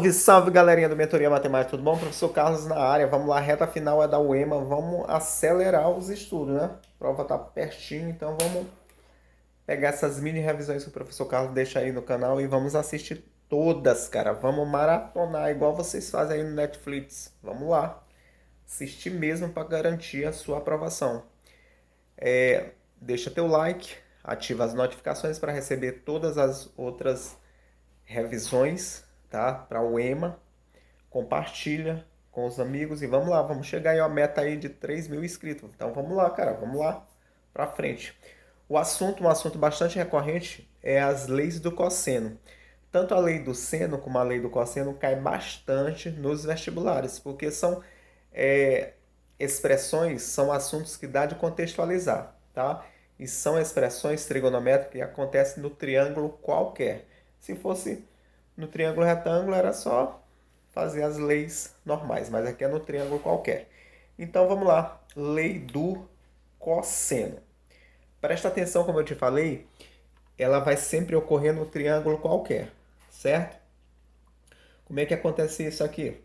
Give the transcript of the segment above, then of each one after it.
Salve, salve, galerinha do Mentoria Matemática, tudo bom? Professor Carlos na área, vamos lá, reta final é da UEMA, vamos acelerar os estudos, né? A prova tá pertinho, então vamos pegar essas mini revisões que o professor Carlos deixa aí no canal e vamos assistir todas, cara. Vamos maratonar igual vocês fazem aí no Netflix. Vamos lá, assistir mesmo para garantir a sua aprovação. Deixa teu like, ativa as notificações para receber todas as outras revisões, tá? Para o UEMA. Compartilha com os amigos e vamos lá, vamos chegar em uma meta aí de 3 mil inscritos. Então vamos lá, cara, vamos lá pra frente. Um assunto bastante recorrente é as leis do cosseno. Tanto a lei do seno como a lei do cosseno cai bastante nos vestibulares, porque são é, expressões, são assuntos que dá de contextualizar, tá? E são expressões trigonométricas que acontecem no triângulo qualquer. Se fosse no triângulo retângulo, era só fazer as leis normais, mas aqui é no triângulo qualquer. Então vamos lá, lei do cosseno. Presta atenção, como eu te falei, ela vai sempre ocorrer no triângulo qualquer, certo? Como é que acontece isso aqui?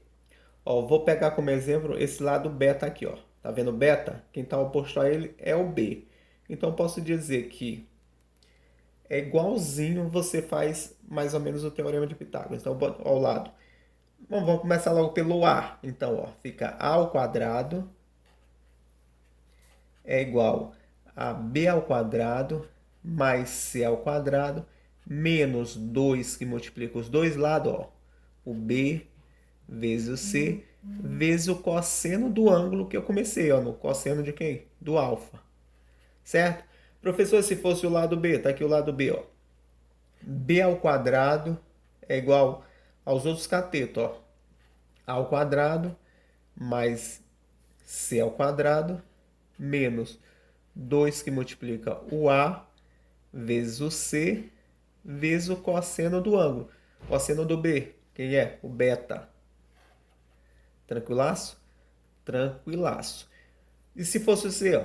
Ó, vou pegar como exemplo esse lado beta aqui, ó. Tá vendo beta? Quem está oposto a ele é o B. Então posso dizer que é igualzinho você faz mais ou menos o teorema de Pitágoras. Então ao lado. Bom, vamos começar logo pelo A. Então, ó, fica A ao quadrado é igual a B ao quadrado mais C ao quadrado menos 2 que multiplica os dois lados, ó. O B vezes o C vezes o cosseno do ângulo que eu comecei, ó, no cosseno de quem? Do alfa. Certo? Professor, se fosse o lado B, tá aqui o lado B, ó. B ao quadrado é igual aos outros catetos, ó. A ao quadrado mais C ao quadrado menos 2 que multiplica o A vezes o C vezes o cosseno do ângulo. Cosseno do B, quem é? O beta. Tranquilaço? Tranquilaço. E se fosse o C, ó?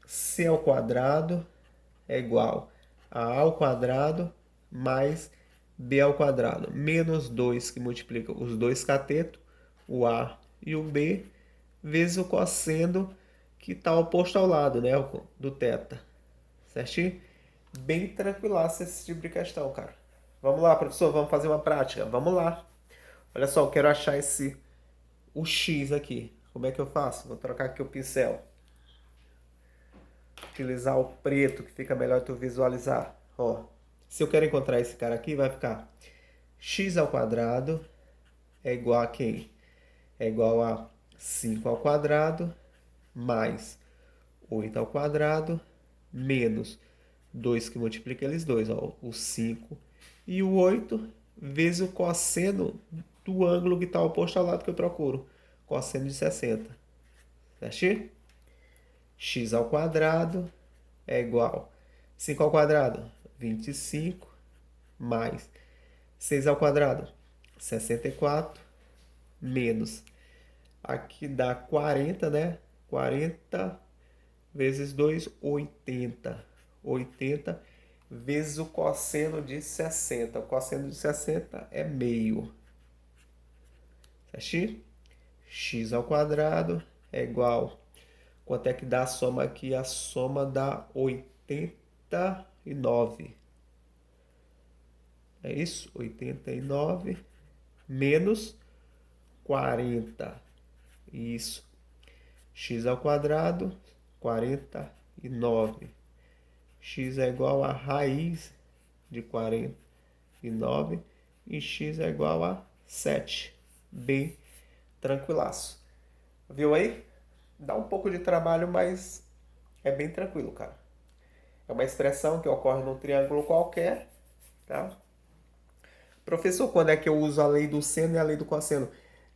C ao quadrado é igual a ao quadrado mais B ao quadrado. Menos 2 que multiplica os dois catetos, o A e o B, vezes o cosseno que está oposto ao lado, né? Do θ. Certinho? Bem tranquilaço esse tipo de questão, cara. Vamos lá, professor, vamos fazer uma prática. Vamos lá. Olha só, eu quero achar o X aqui. Como é que eu faço? Vou trocar aqui o pincel. Utilizar o preto, que fica melhor tu visualizar. Ó, se eu quero encontrar esse cara aqui, vai ficar x ao quadrado é igual a quem? É igual a 5 ao quadrado mais 8 ao quadrado menos 2 que multiplica eles dois, ó, o 5 e o 8 vezes o cosseno do ângulo que está oposto ao lado que eu procuro, cosseno de 60. Certo? X ao quadrado é igual a 5 ao quadrado, 25, mais 6 ao quadrado, 64, menos, aqui dá 40, né? 40 vezes 2, 80. 80 vezes o cosseno de 60. O cosseno de 60 é meio. Certinho? X ao quadrado é igual. Quanto é que dá a soma aqui? A soma dá 89. É isso? 89 menos 40. Isso. X ao quadrado, 49. X é igual a raiz de 49 e x é igual a 7. Bem tranquilaço. Viu aí? Dá um pouco de trabalho, mas é bem tranquilo, cara. É uma expressão que ocorre num triângulo qualquer, tá? Professor, quando é que eu uso a lei do seno e a lei do cosseno?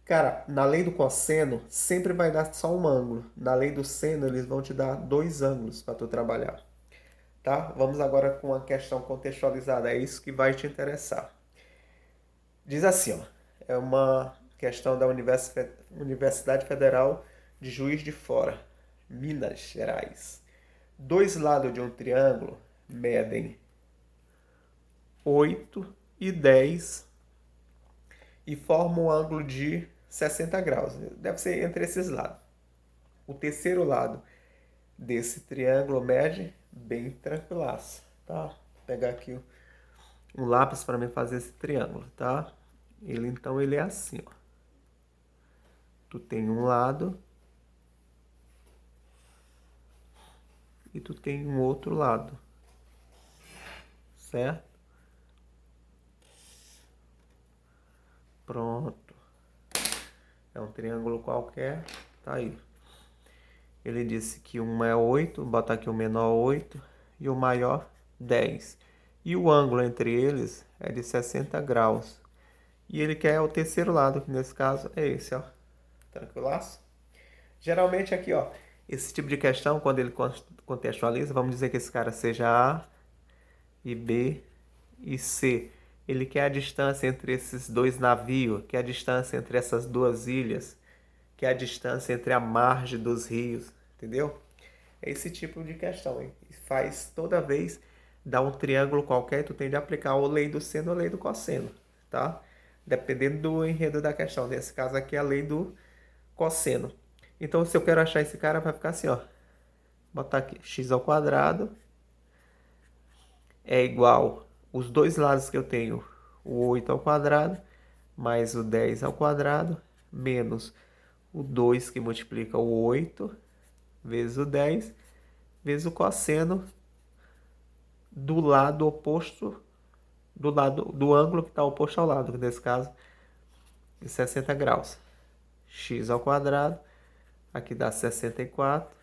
Cara, na lei do cosseno sempre vai dar só um ângulo. Na lei do seno eles vão te dar dois ângulos para tu trabalhar. Tá? Vamos agora com uma questão contextualizada. É isso que vai te interessar. Diz assim, ó, é uma questão da Universidade Federal de Juiz de Fora, Minas Gerais. Dois lados de um triângulo medem 8 e 10 e forma um ângulo de 60 graus. Deve ser entre esses lados. O terceiro lado desse triângulo mede bem tranquilaço, tá? Vou pegar aqui um lápis para mim fazer esse triângulo, tá? Então ele é assim, ó. Tu tem um lado e tu tem um outro lado, certo? Pronto. É um triângulo qualquer, tá aí. Ele disse que um é 8, botar aqui o menor 8 e o maior 10. E o ângulo entre eles é de 60 graus. E ele quer o terceiro lado, que nesse caso é esse, ó. Tranquilaço? Geralmente aqui, ó, esse tipo de questão, quando ele contextualiza, vamos dizer que esse cara seja A e B e C. Ele quer a distância entre esses dois navios, quer a distância entre essas duas ilhas, quer a distância entre a margem dos rios, entendeu? É esse tipo de questão, hein? Faz toda vez, dá um triângulo qualquer, tu tem de aplicar ou lei do seno ou lei do cosseno, tá? Dependendo do enredo da questão. Nesse caso aqui é a lei do cosseno. Então, se eu quero achar esse cara, vai ficar assim, ó. Botar aqui, x ao quadrado é igual os dois lados que eu tenho, o 8 ao quadrado, mais o 10 ao quadrado, menos o 2 que multiplica o 8, vezes o 10, vezes o cosseno do lado oposto, do lado do ângulo que está oposto ao lado, que nesse caso, de 60 graus. X ao quadrado, aqui dá 64,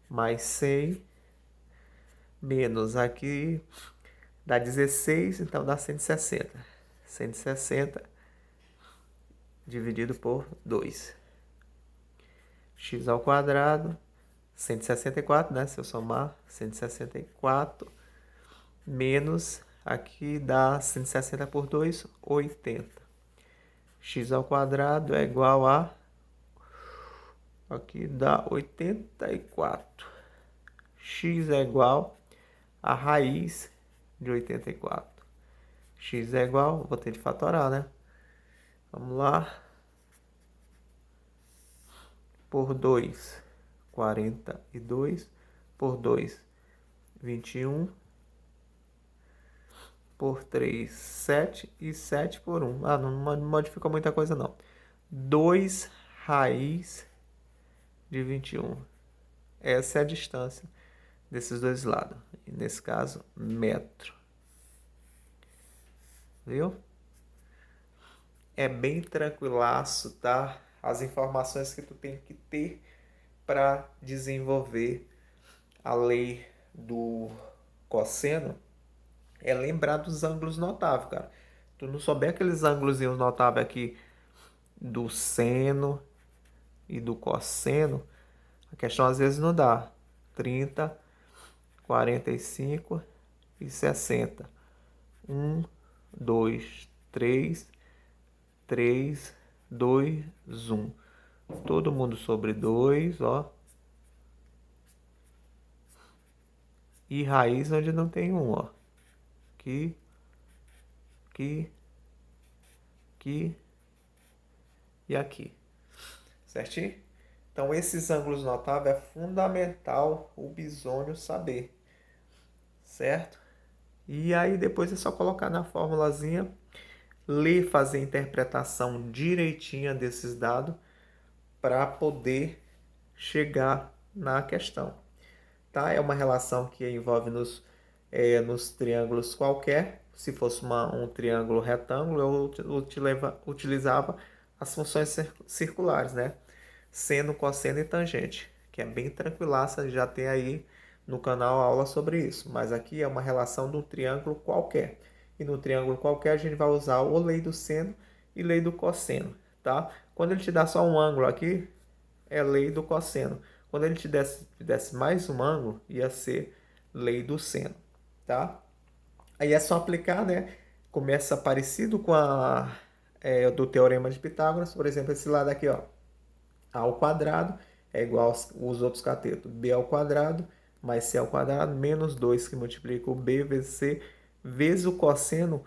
mais 100, menos aqui dá 16, então dá 160. 160 dividido por 2. X ao quadrado, 164, né? Se eu somar, 164, menos, aqui dá 160 por 2, 80. X ao quadrado é igual a, aqui dá 84. X é igual a raiz de 84. X é igual, vou ter de fatorar, né? Vamos lá. Por 2, 42. Por 2, 21. Por 3, 7. E 7 por 1. Ah, não modifica muita coisa, não. 2 raiz de 21. Essa é a distância desses dois lados. E nesse caso, metro. Viu? É bem tranquilaço, tá? As informações que tu tem que ter para desenvolver a lei do cosseno é lembrar dos ângulos notáveis, cara. Tu não souber aqueles ângulos notáveis aqui do seno e do cosseno, a questão às vezes não dá. 30, 45 e 60. 1, 2, 3, 3, 2, 1. Todo mundo sobre 2, ó. E raiz onde não tem 1, ó. Aqui, aqui, aqui e aqui. Certinho? Então, esses ângulos notáveis é fundamental o bisônio saber. Certo? E aí, depois é só colocar na formulazinha, ler, fazer a interpretação direitinha desses dados para poder chegar na questão. Tá? É uma relação que envolve nos triângulos qualquer. Se fosse um triângulo retângulo, eu utilizava as funções circulares, né? Seno, cosseno e tangente, que é bem tranquilaça, já tem aí no canal aula sobre isso. Mas aqui é uma relação de um triângulo qualquer. E no triângulo qualquer a gente vai usar ou lei do seno e lei do cosseno, tá? Quando ele te dá só um ângulo aqui, é lei do cosseno. Quando ele te desse mais um ângulo, ia ser lei do seno, tá? Aí é só aplicar, né? Começa parecido com a do teorema de Pitágoras, por exemplo, esse lado aqui, ó. A ao quadrado é igual aos outros catetos. B ao quadrado mais C ao quadrado menos 2 que multiplica o B vezes C vezes o cosseno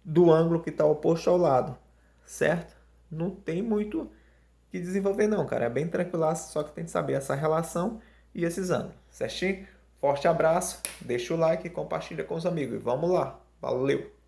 do ângulo que está oposto ao lado, certo? Não tem muito o que desenvolver não, cara. É bem tranquilaço, só que tem que saber essa relação e esses ângulos, certinho? Forte abraço, deixa o like e compartilha com os amigos. Vamos lá, valeu!